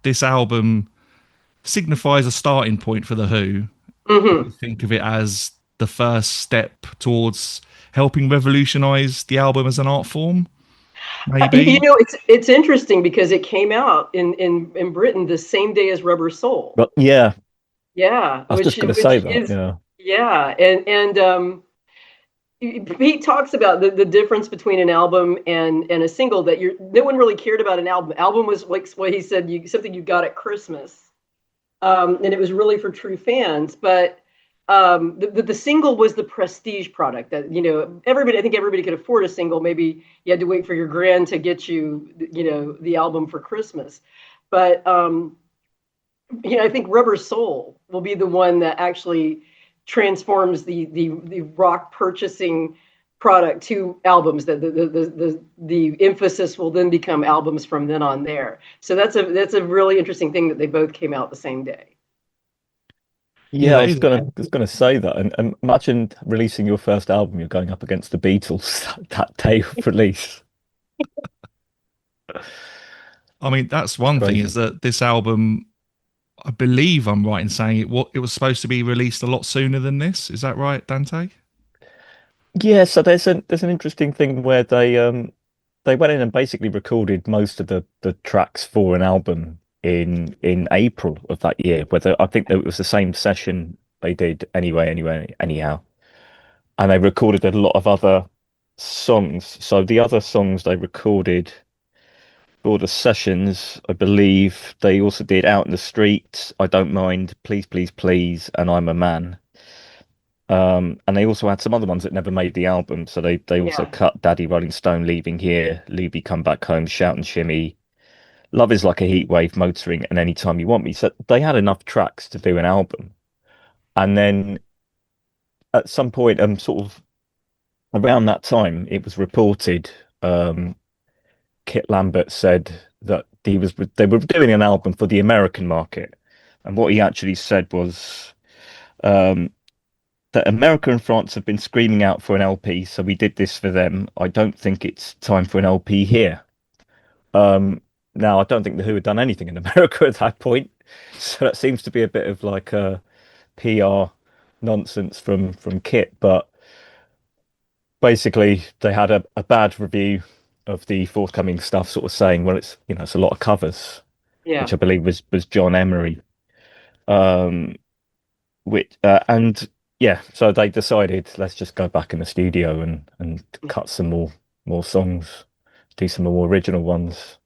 this album signifies a starting point for the Who. If you Hmm. think of it as the first step towards helping revolutionize the album as an art form, maybe. It's interesting because it came out in Britain the same day as Rubber Soul. But yeah, Yeah, I was which just going to say which that. is Yeah. yeah, and he talks about the difference between an album and a single that you're no one really cared about an album. Album was like what he said, something you got at Christmas, and it was really for true fans. But the single was the prestige product that everybody. I think everybody could afford a single. Maybe you had to wait for your grand to get you the album for Christmas, but I think Rubber Soul will be the one that actually transforms the rock purchasing product to albums. The emphasis will then become albums from then on there. So that's a really interesting thing that they both came out the same day. Yeah, Yeah, I that was is. gonna say that, and imagine releasing your first album, you're going up against the Beatles that day of release. I mean, that's It's one thing is crazy. that this album, I believe I'm right in saying it was supposed to be released a lot sooner than this. Is that right, Dante? Yeah, so there's an interesting thing where they went in and basically recorded most of the tracks for an album in April of that year. Whether I think that it was the same session they did anyway, anyhow, and they recorded a lot of other songs. So the other songs they recorded for the sessions, I believe they also did Out in the Streets, I Don't Mind, Please, Please, Please, and I'm a Man. And they also had some other ones that never made the album. So they also Yeah, cut Daddy Rolling Stone, Leaving Here, Luby Come Back Home, Shout and Shimmy, Love is Like a Heat Wave, Motoring, and Anytime You Want Me. So they had enough tracks to do an album. And then at some point, sort of around that time, it was reported, um, Kit Lambert said that they were doing an album for the American market. And what he actually said was, um, that America and France have been screaming out for an LP, so we did this for them. I don't think it's time for an LP here. Now, I don't think the Who had done anything in America at that point, so that seems to be a bit of like a PR nonsense from Kit. But basically, they had a bad review of the forthcoming stuff, sort of saying, well, it's a lot of covers, yeah. which I believe was John Emery. Um, which and yeah, so they decided let's just go back in the studio and cut some more songs, do some more original ones.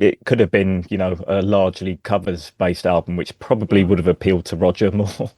It could have been, a largely covers based album, which probably Yeah. would have appealed to Roger more.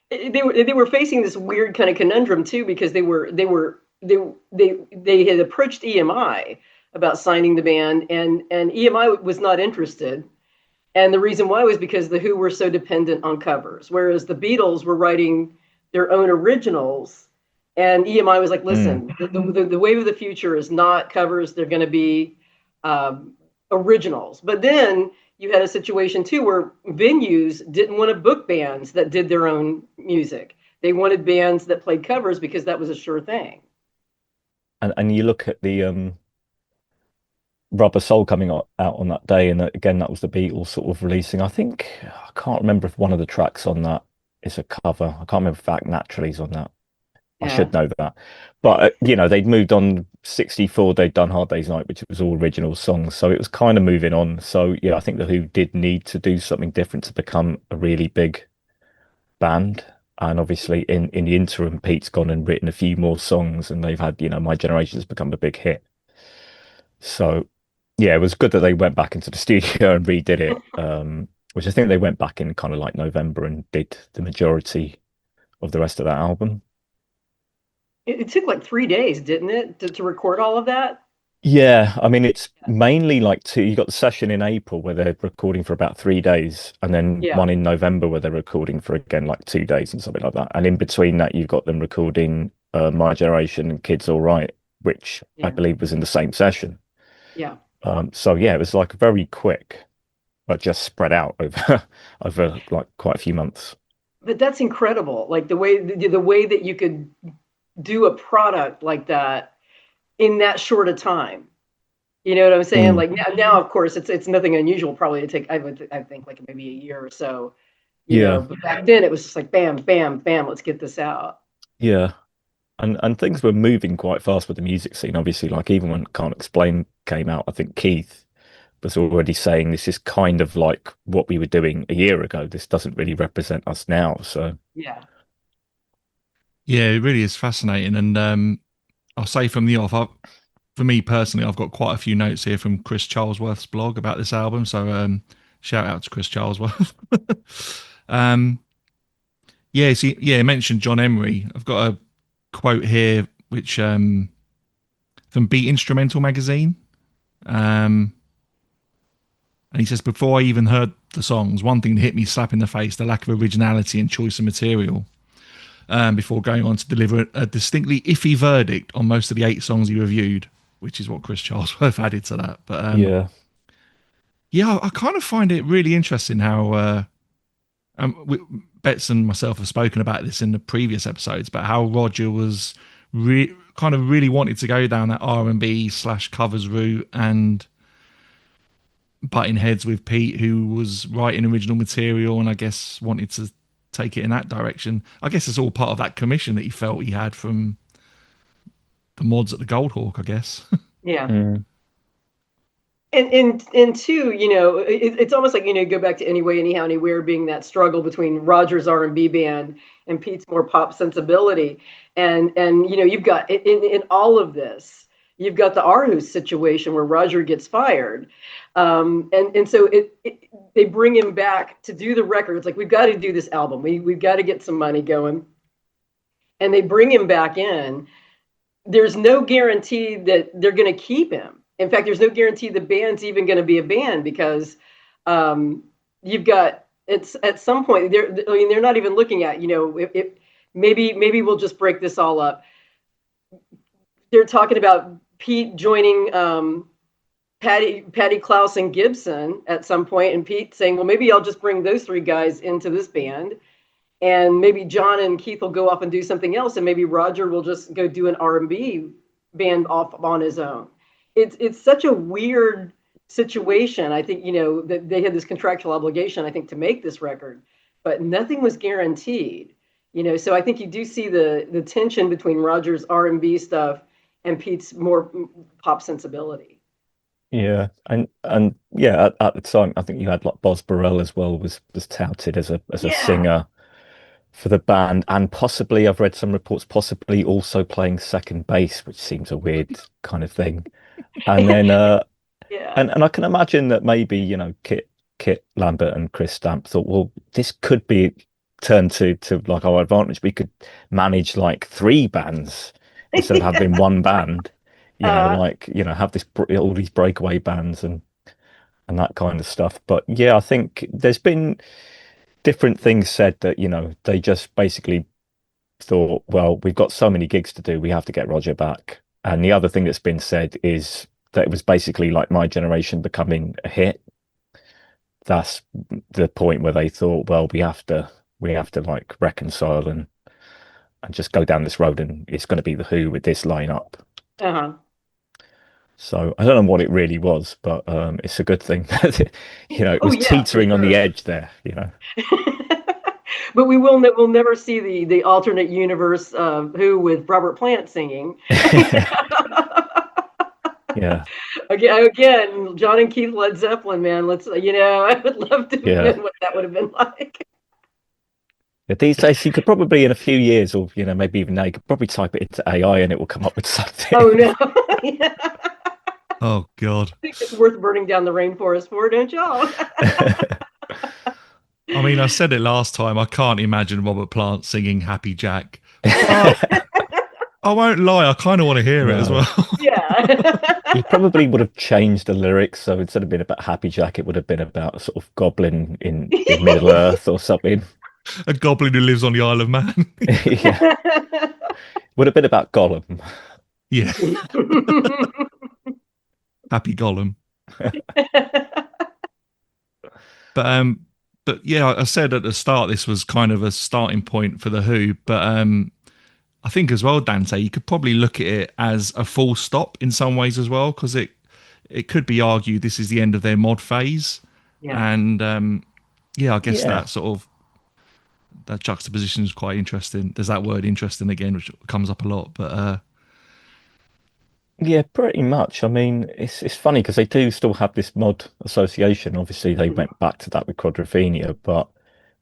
They were facing this weird kind of conundrum too because they had approached EMI about signing the band, and EMI was not interested. And the reason why was because the Who were so dependent on covers, whereas the Beatles were writing their own originals. And EMI was like, Mm. listen, the wave of the future is not covers, they're going to be um, originals. But then you had a situation too where venues didn't want to book bands that did their own music. They wanted bands that played covers because that was a sure thing. And you look at the Rubber Soul coming out on that day, and again that was the Beatles sort of releasing. I can't remember if one of the tracks on that is a cover. I can't remember if Act Naturally's on that. I Yeah. should know that. But they'd moved on 64, they'd done Hard Day's Night, which was all original songs. So it was kind of moving on. So yeah, I think the Who did need to do something different to become a really big band. And obviously in the interim, Pete's gone and written a few more songs and they've had, My Generation's become a big hit. So yeah, it was good that they went back into the studio and redid it. Which I think they went back in kind of like November and did the majority of the rest of that album. It took like 3 days, didn't it, to record all of that? Yeah, I mean, it's mainly like two. You got the session in April where they're recording for about 3 days, and then Yeah. one in November where they're recording for again like 2 days and something like that. And in between that, you've got them recording My Generation and Kids All Right, which I Yeah. believe was in the same session. Yeah. So yeah, it was like very quick, but just spread out over over like quite a few months. But that's incredible. Like the way that you could do a product like that in that short a time. You know what I'm saying? Mm. Like now, of course, it's nothing unusual probably to take. I think like maybe a year or so. You know, Yeah, but back then it was just like bam, bam, bam. Let's get this out. yeah. And things were moving quite fast with the music scene. Obviously, like even when Can't Explain came out, I think Keith was already saying this is kind of like what we were doing a year ago. This doesn't really represent us now. So Yeah. Yeah, it really is fascinating. And I'll say from the off, for me personally, I've got quite a few notes here from Chris Charlesworth's blog about this album. So shout out to Chris Charlesworth. um, yeah, see, yeah, I mentioned John Emery. I've got a quote here, which from Beat Instrumental magazine. And he says, before I even heard the songs, one thing that hit me slap in the face, the lack of originality and choice of material. Before going on to deliver a distinctly iffy verdict on most of the 8 songs he reviewed, which is what Chris Charlesworth added to that. But yeah, yeah, I kind of find it really interesting how Betts and myself have spoken about this in the previous episodes, but how Roger was kind of really wanted to go down that R&B / covers route and butting heads with Pete, who was writing original material, and I guess wanted to take it in that direction. I guess it's all part of that commission that he felt he had from the mods at the Goldhawk, I guess. Yeah. mm, And two, you know, it's almost like, you know, go back to Anyway, Anyhow, Anywhere being that struggle between Roger's R&B band and Pete's more pop sensibility. And you know, you've got in all of this, you've got the Aarhus situation where Roger gets fired. And so they bring him back to do the record. It's like, we've got to do this album. We've got to get some money going. And they bring him back in. There's no guarantee that they're going to keep him. In fact, there's no guarantee the band's even going to be a band because you've got it's at some point they're not even looking at, you know, if maybe we'll just break this all up. They're talking about Pete joining Patty Klaus and Gibson at some point, and Pete saying, well, maybe I'll just bring those 3 guys into this band. And maybe John and Keith will go off and do something else, and maybe Roger will just go do an R&B band off on his own. It's such a weird situation. I think, you know, that they had this contractual obligation, I think, to make this record, but nothing was guaranteed. You know, so I think you do see the tension between Roger's R&B stuff and Pete's more pop sensibility. yeah, and yeah, at the time, I think you had like Boz Burrell as well was touted as a Yeah. singer for the band, and possibly I've read some reports possibly also playing second bass, which seems a weird kind of thing. And then Yeah. and I can imagine that maybe, you know, Kit Lambert and Chris Stamp thought, well, this could be turned to like our advantage. We could manage like 3 bands instead of having one band. You know, like, you know, have this all these breakaway bands and that kind of stuff. But yeah, I think there's been different things said that, you know, they just basically thought, well, we've got so many gigs to do, we have to get Roger back. And the other thing that's been said is that it was basically like My Generation becoming a hit. That's the point where they thought, well, we have to like reconcile and just go down this road, and it's going to be the Who with this lineup. Uh-huh. So I don't know what it really was, but it's a good thing. You know, it Oh was yeah, for teetering on the sure. edge there, you know. But we'll never see the alternate universe Who with Robert Plant singing. Yeah, Again, John and Keith Led Zeppelin, man. Let's, you know, I would love to have yeah. been what that would have been like. But these days, you could probably in a few years, or you know, maybe even now, you could probably type it into AI and it will come up with something. Oh no. Yeah. Oh God. I think it's worth burning down the rainforest for, don't y'all? I mean, I said it last time. I can't imagine Robert Plant singing Happy Jack. But I won't lie, I kind of want to hear it as No. well. Yeah. He probably would have changed the lyrics, so instead of being about Happy Jack, it would have been about a sort of goblin in Middle Earth or something. A goblin who lives on the Isle of Man. Yeah, would have been about Gollum. Yeah, Happy Gollum. But but yeah, I said at the start this was kind of a starting point for the Who. But I think as well, Dante, you could probably look at it as a full stop in some ways as well, because it it could be argued this is the end of their mod phase, Yeah. and yeah, I guess Yeah. that sort of that juxtaposition is quite interesting. There's that word "interesting" again, which comes up a lot, but Yeah, pretty much. I mean, it's funny because they do still have this mod association. Obviously, they Mhm. went back to that with Quadrophenia, but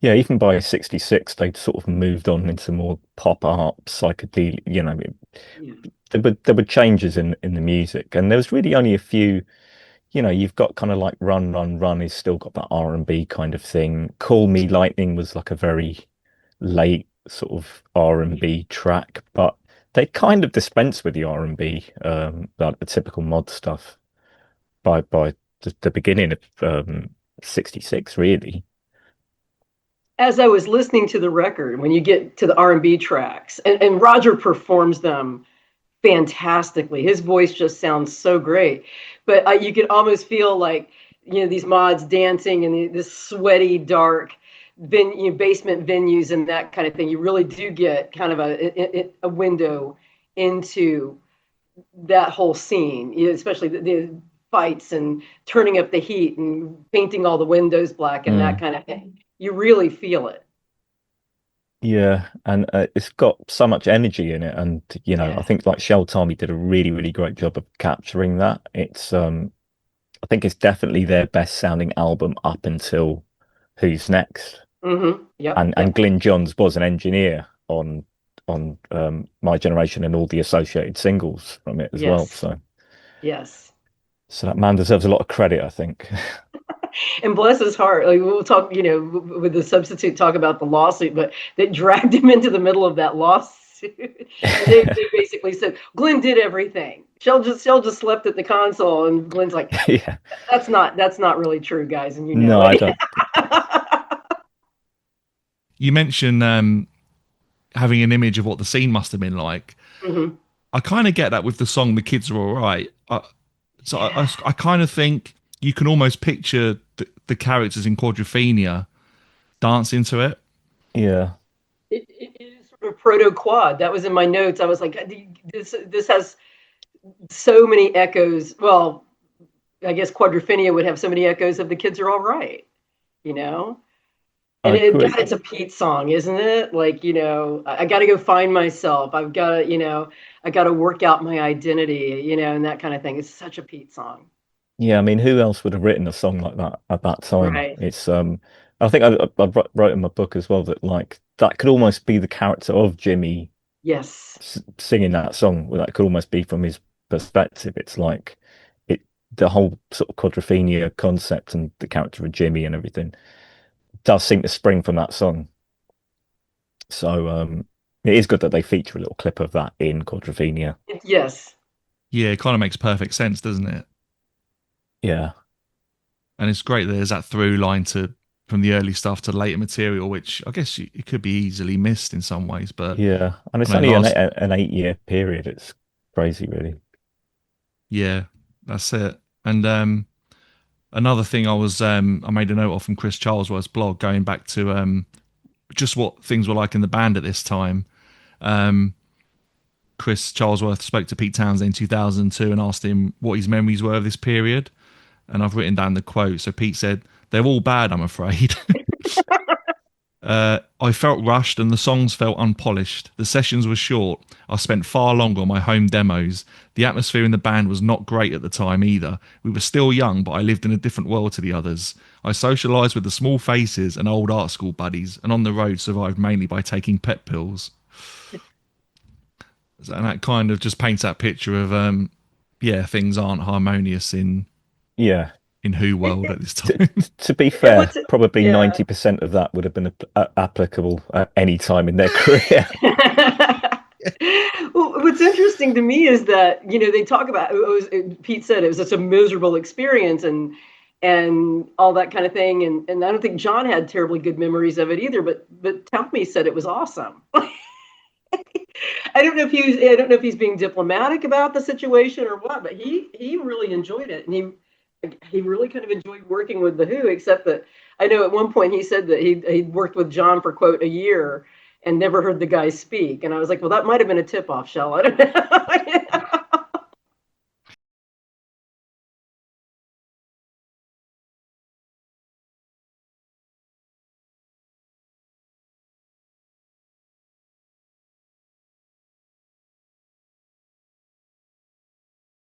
yeah, even by '66, they'd sort of moved on into more pop art, psychedelic. Yeah. There were changes in the music, and there was really only a few. You've got kind of like Run, Run, Run is still got that R&B kind of thing. Call Me Lightning was like a very late sort of R&B track, but they kind of dispense with the R&B, like the typical mod stuff by the beginning of '66, really. As I was listening to the record, when you get to the R&B tracks, and Roger performs them fantastically. His voice just sounds so great, but you could almost feel like these mods dancing in this sweaty, dark basement venues and that kind of thing. You really do get kind of a window into that whole scene, especially the fights and turning up the heat and painting all the windows black and that Mm. kind of thing. You really feel it. Yeah, and it's got so much energy in it, and I Yeah. think like Shel Talmy did a really, really great job of capturing that. I think it's definitely their best sounding album up until Who's Next. Mm-hmm. Yep. And Yep. Glyn Johns was an engineer on My Generation and all the associated singles from it as well. Yes. So Yes. that man deserves a lot of credit, I think. And bless his heart, like we'll talk, with the substitute, talk about the lawsuit, but they dragged him into the middle of that lawsuit. And they basically said Glenn did everything. Shell just slept at the console, and Glenn's like, Yeah. that's not really true, guys, and you No, know I it. don't. you mentioned having an image of what the scene must have been like. Hmm. I kind of get that with the song "The Kids Are All Right." Yeah. I kind of think you can almost picture the characters in Quadrophenia dancing to it. Yeah. It is sort of proto quad. That was in my notes. I was like, this has so many echoes. Well, I guess Quadrophenia would have so many echoes of "The Kids Are All Right," you know. I And God, agree. it's a Pete song, isn't it? Like, I got to go find myself. I've got to, I got to work out my identity, and that kind of thing. It's such a Pete song. Yeah, I mean, who else would have written a song like that at that time? Right. I think I wrote in my book as well that like that could almost be the character of Jimmy Yes. singing that song. That could almost be from his perspective. It's like the whole sort of quadrophenia concept and the character of Jimmy and everything does seem to spring from that song. So it is good that they feature a little clip of that in Quadrophenia. Yes. Yeah, it kind of makes perfect sense, doesn't it? Yeah, And it's great that there's that through line to from the early stuff to later material, which I guess it could be easily missed in some ways. But yeah, and it's I know only last, an 8 year period. It's crazy, really. yeah, that's it. And another thing I made a note of from Chris Charlesworth's blog, going back to just what things were like in the band at this time. Um, Chris Charlesworth spoke to Pete Townsend in 2002 and asked him what his memories were of this period. And I've written down the quote. So Pete said, "They're all bad, I'm afraid." I felt rushed and the songs felt unpolished. The sessions were short. I spent far longer on my home demos. The atmosphere in the band was not great at the time either. We were still young, but I lived in a different world to the others. I socialised with the small faces and old art school buddies, and on the road survived mainly by taking pet pills. And that kind of just paints that picture of, yeah, things aren't harmonious Yeah. in Who It, world it, at this To, time. to be and what's fair, probably yeah. 90% of that would have been applicable at any time in their career. Well, what's interesting to me is that they talk about Pete said it was such a miserable experience and all that kind of thing, and I don't think John had terribly good memories of it either. But Tommy said it was awesome. I don't know if he's being diplomatic about the situation or what, but he really enjoyed it, and he really kind of enjoyed working with the Who. Except that I know at one point he said that he worked with John for quote a year and never heard the guy speak, and I was like, well, that might have been a tip off, Shell. I don't know.